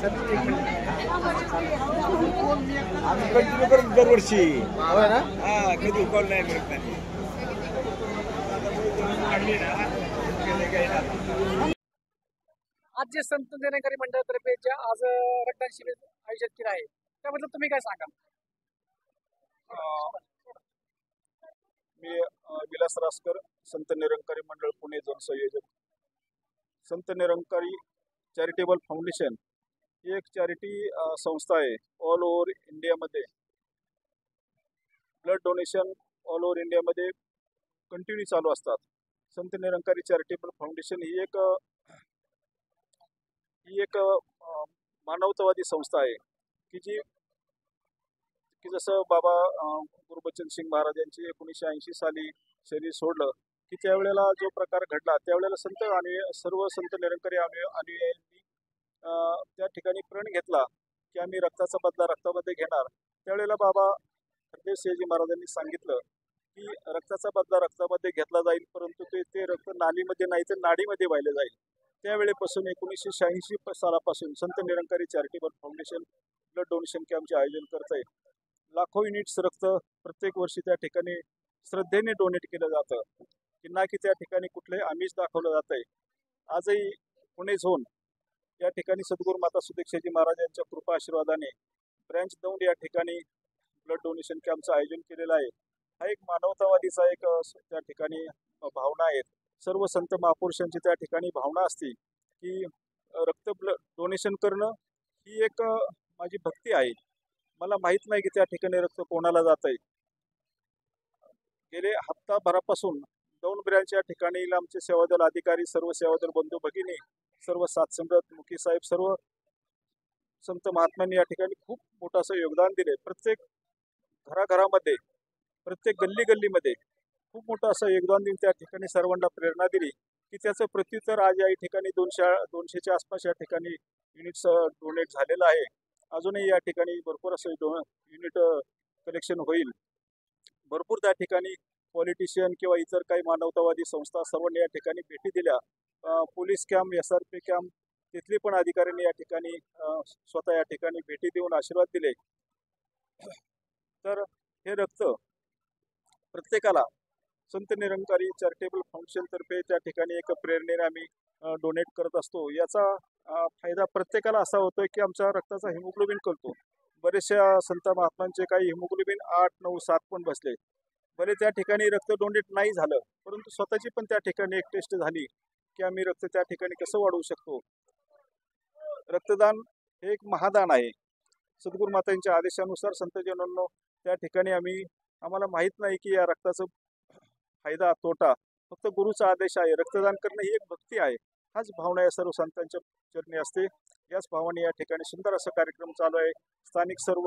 आम्ही कंटिन्यू करत दरवर्षी. होय ना? हा, कधी कॉल नाही करत नाही. आज जे संत निरंकारी मंडळातर्फे जे आज रक्तदान शिबिर आयोजित केलं आहे त्याबद्दल तुम्ही काय सांगाल? मी विलास रासकर, संत निरंकारी मंडळ पुणे झोन संयोजक. संत निरंकारी चॅरिटेबल फाउंडेशन ही एक चॅरिटी संस्था आहे. ऑल ओव्हर इंडियामध्ये ब्लड डोनेशन ऑल ओव्हर इंडियामध्ये कंटिन्यू चालू असतात. संत निरंकारी चॅरिटेबल फाउंडेशन ही एक मानवतावादी संस्था आहे की जसं बाबा गुरुबचन सिंग महाराज यांची 1980 साली शरीर सोडलं की त्यावेळेला जो प्रकार घडला त्यावेळेला संत आणि सर्व संत निरंकारी अनुयायांनी त्या ठिकाणी प्रण घेतला की आम्ही रक्ताचा बदला रक्तामध्ये घेणार. त्यावेळेला बाबा हरदेव सिंहजी महाराजांनी सांगितलं की रक्ताचा बदला रक्तामध्ये घेतला जाईल, परंतु ते रक्त नालीमध्ये नाही तर नाडीमध्ये वाहिलं जाईल. त्यावेळेपासून 1986 सालापासून Sant Nirankari charitable foundation blood donation कॅम्पचे आयोजन करत आहे. लाखो युनिट्स रक्त प्रत्येक वर्षी त्या ठिकाणी श्रद्धेने डोनेट केलं जातं की ना की त्या ठिकाणी कुठलंही आमिष दाखवलं जात आहे. आजही पुणे झोन या ठिकाणी सद्गुरू माता सुदीक्षाजी महाराज यांच्या कृपा आशीर्वादाने ब्रँच दौंड या ठिकाणी ब्लड डोनेशन कॅम्पचं आयोजन केलेलं आहे. हा एक मानवतावादीचा एक त्या ठिकाणी भावना आहेत. सर्व संत महापुरुषांची त्या ठिकाणी भावना असते की रक्त डोनेशन करणं ही एक माझी भक्ती आहे. मला माहीत नाही की त्या ठिकाणी रक्त कोणाला जात आहे. गेले हप्ताभरापासून दौंड ब्रँच या ठिकाणी आमचे सेवादल अधिकारी, सर्व सेवादल बंधू भगिनी, सर्व साथसंगत, मुखी साहेब, सर्व संत महात्म्यांनी या ठिकाणी खूप मोठं असं योगदान दिले. प्रत्येक घराघरामध्ये, प्रत्येक गल्लीमध्ये खूप मोठं असं योगदान देऊन त्या ठिकाणी सर्वांना प्रेरणा दिली की त्याचं प्रत्युत्तर आज या ठिकाणी 200च्या आसपास या ठिकाणी युनिट्स डोनेट झालेलं आहे. अजूनही या ठिकाणी भरपूर असं युनिट कलेक्शन होईल. भरपूर त्या ठिकाणी पॉलिटिशियन किंवा इतर काही मानवतावादी संस्था सर्वांनी या ठिकाणी भेटी दिल्या. पोलीस कॅम्प, SRP कॅम्प तिथले पण अधिकाऱ्यांनी या ठिकाणी स्वतः या ठिकाणी भेटी देऊन आशीर्वाद दिले. तर हे रक्त प्रत्येकाला संत निरंकारी चॅरिटेबल फाउंडेशन तर्फे त्या ठिकाणी एक प्रेरणेने आम्ही डोनेट करत असतो. याचा फायदा प्रत्येकाला असा होतोय की आमच्या रक्ताचा हिमोग्लोबिन कळतो. बरेचशा संत महात्मांचे काही हिमोग्लोबिन 8, 9, 7 पण बसले. बरे त्या ठिकाणी रक्त डोनेट नाही झालं, परंतु स्वतःची पण त्या ठिकाणी एक टेस्ट झाली की आम्ही रक्त त्या ठिकाणी कसं वाढवू शकतो. रक्तदान हे एक महादान आहे. सद्गुरू मातांच्या आदेशानुसार संतजनांनो त्या ठिकाणी आम्हाला माहीत नाही की या रक्ताचं फायदा तोटा, फक्त गुरुचा आदेश आहे. रक्तदान करणं ही एक भक्ती आहे. हाच भावना या सर्व संतांच्या चरणी असते. याच भावाने या ठिकाणी सुंदर असा कार्यक्रम चालू आहे. स्थानिक सर्व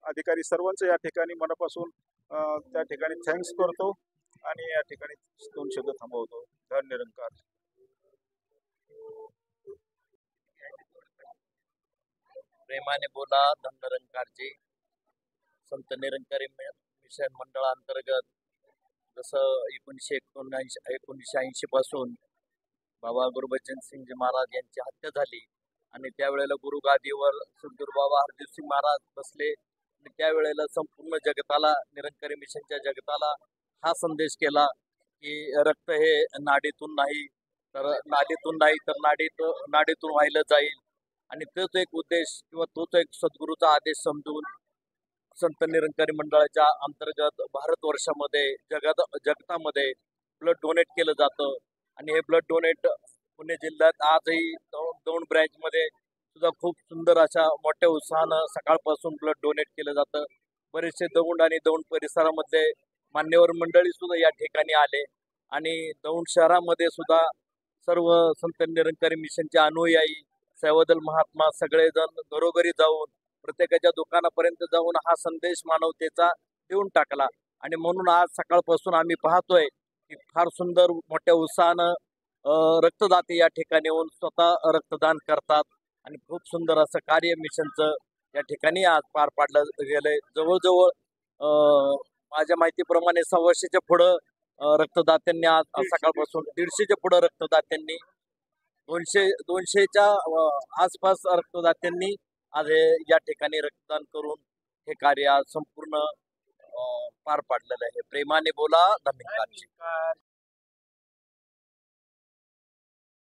अधिकारी सर्वांचं या ठिकाणी मनापासून त्या ठिकाणी थँक्स करतो आणि या ठिकाणी 2 शब्द थांबवतो. धन निरंकार. प्रेमाने बोला धन निरंकारजी. संत निरंकारी मिशन मंडळांतर्गत जसं 1980 पासून बाबा गुरुबचन सिंगजी महाराज यांची हत्या झाली आणि त्यावेळेला गुरुगादीवर सद्गुरू बाबा हरदेव सिंग महाराज बसले आणि त्यावेळेला संपूर्ण जगताला, निरंकारी मिशनच्या जगताला हा संदेश केला की रक्त हे नाडीतून नाही तर नालीतून नाही तर नाडीतून वाहिलं जाईल. आणि तोच एक उद्देश किंवा तोच एक सद्गुरूचा आदेश समजून संत निरंकारी मंडळाच्या अंतर्गत भारतवर्षामध्ये जगतामध्ये ब्लड डोनेट केलं जातं. आणि हे ब्लड डोनेट पुणे जिल्ह्यात आजही दौंड ब्रँचमध्ये सुद्धा खूप सुंदर अशा मोठ्या उत्साहानं सकाळपासून ब्लड डोनेट केलं जातं. बरेचसे दौंड आणि दौंड परिसरामधले मान्यवर मंडळी सुद्धा या ठिकाणी आले आणि दौंड शहरामध्ये सुद्धा सर्व संत निरंकारी मिशनचे अनुयायी, सेवादल महात्मा सगळेजण घरोघरी जाऊन प्रत्येकाच्या दुकानापर्यंत जाऊन हा संदेश मानवतेचा देऊन टाकला. आणि म्हणून आज सकाळपासून आम्ही पाहतोय की फार सुंदर मोठ्या उत्साहानं रक्तदाते या ठिकाणी येऊन स्वतः रक्तदान करतात आणि खूप सुंदर असं कार्य मिशनचं या ठिकाणी आज पार पाडलं गेलंय. जवळजवळ माझ्या माहितीप्रमाणे 125च्या पुढं रक्तदात्यांनी आज सकाळपासून 150च्या पुढं रक्तदात्यांनी 200च्या आसपास रक्तदात्यांनी आज या ठिकाणी रक्तदान करून हे कार्य आज संपूर्ण पार पाडलेलं आहे. प्रेमाने बोला धनंकारजी.